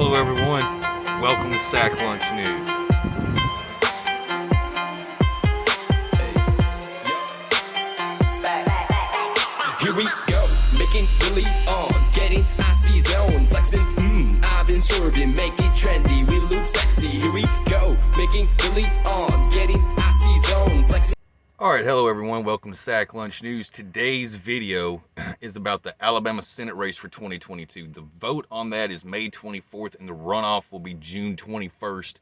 Hello everyone, welcome to Sack Lunch News. Here we go, making really on, getting icy zone, flexing, I've been swerving, make it trendy, we look sexy. Here we go, making really on, getting icy zone, flexing. Alright, hello everyone, welcome to Sack Lunch News. Today's video is about the Alabama Senate race for 2022. The vote on that is May 24th and the runoff will be June 21st.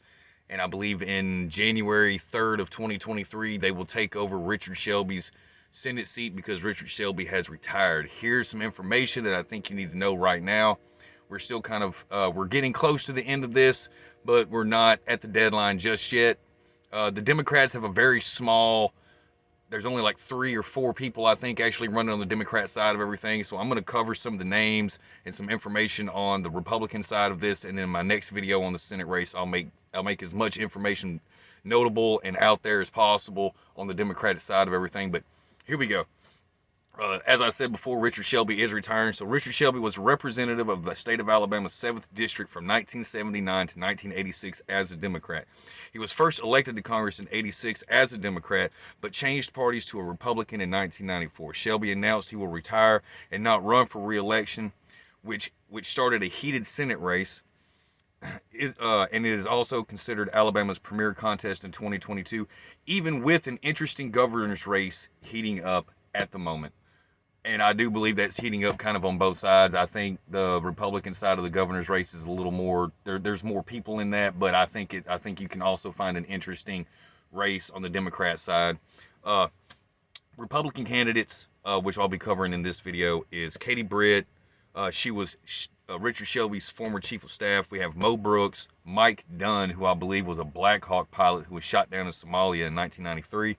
And I believe in January 3rd of 2023, they will take over Richard Shelby's Senate seat because Richard Shelby has retired. Here's some information that I think you need to know right now. We're still kind of, we're getting close to the end of this, but we're not at the deadline just yet. The Democrats have a very small, there's only like 3 or 4 people, I think, actually running on the Democrat side of everything. So I'm going to cover some of the names and some information on the Republican side of this. And then in my next video on the Senate race, I'll make as much information notable and out there as possible on the Democratic side of everything. But here we go. As I said before, Richard Shelby is retiring. So Richard Shelby was representative of the state of Alabama's 7th District from 1979 to 1986 as a Democrat. He was first elected to Congress in 86 as a Democrat, but changed parties to a Republican in 1994. Shelby announced he will retire and not run for re-election, which started a heated Senate race. And it is also considered Alabama's premier contest in 2022, even with an interesting governor's race heating up at the moment. And I do believe that's heating up kind of on both sides. I think the Republican side of the governor's race is a little more, there's more people in that, but I think you can also find an interesting race on the Democrat side. Republican candidates, which I'll be covering in this video, is Katie Britt. She was Richard Shelby's former chief of staff. We have Mo Brooks, Mike Dunn, who I believe was a Black Hawk pilot who was shot down in Somalia in 1993,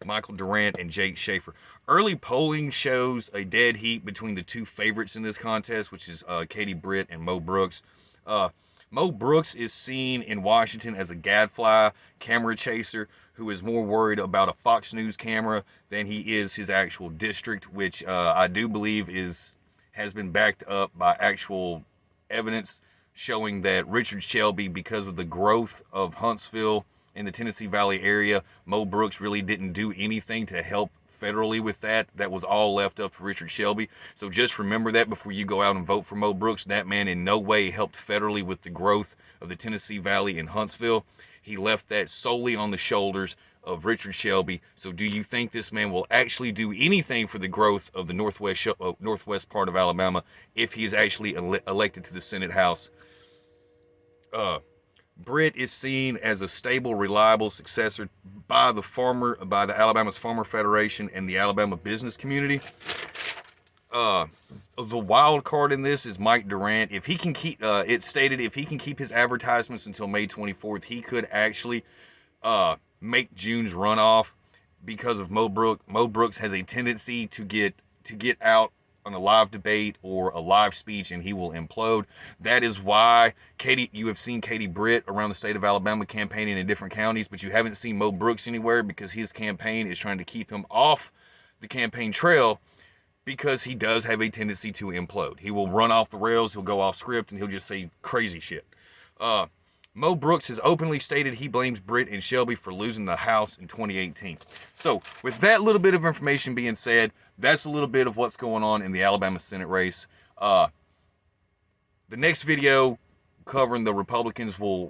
Michael Durant, and Jake Schaefer. Early polling shows a dead heat between the two favorites in this contest, which is Katie Britt and Mo Brooks. Mo Brooks is seen in Washington as a gadfly camera chaser who is more worried about a Fox News camera than he is his actual district, which I do believe has been backed up by actual evidence showing that Richard Shelby, because of the growth of Huntsville in the Tennessee Valley area, Mo Brooks really didn't do anything to help federally with that. That was all left up to Richard Shelby. So just remember that before you go out and vote for Mo Brooks. That man in no way helped federally with the growth of the Tennessee Valley in Huntsville. He left that solely on the shoulders of Richard Shelby. So do you think this man will actually do anything for the growth of the northwest part of Alabama if he is actually elected to the Senate House? Britt is seen as a stable, reliable successor by the Alabama's Farmer Federation and the Alabama business community. The wild card in this is Mike Durant. If he can keep, it's stated if he can keep his advertisements until May 24th, he could actually make June's runoff because of Mo Brooks. Mo Brooks has a tendency to get out on a live debate or a live speech and he will implode. That is why you have seen Katie Britt around the state of Alabama campaigning in different counties, but you haven't seen Mo Brooks anywhere because his campaign is trying to keep him off the campaign trail because he does have a tendency to implode. He will run off the rails, he'll go off script, and he'll just say crazy shit. Mo Brooks has openly stated he blames Britt and Shelby for losing the House in 2018. So with that little bit of information being said, that's a little bit of what's going on in the Alabama Senate race. The next video covering the Republicans I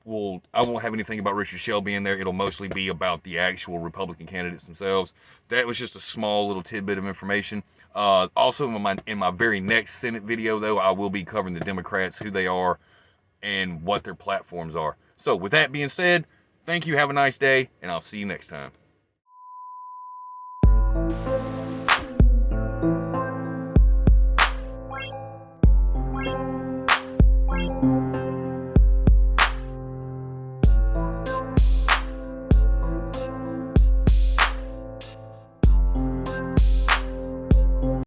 won't have anything about Richard Shelby in there. It'll mostly be about the actual Republican candidates themselves. That was just a small little tidbit of information. Also in my very next Senate video though, I will be covering the Democrats, who they are, and what their platforms are. So with that being said, thank you, have a nice day, and I'll see you next time. Thank you.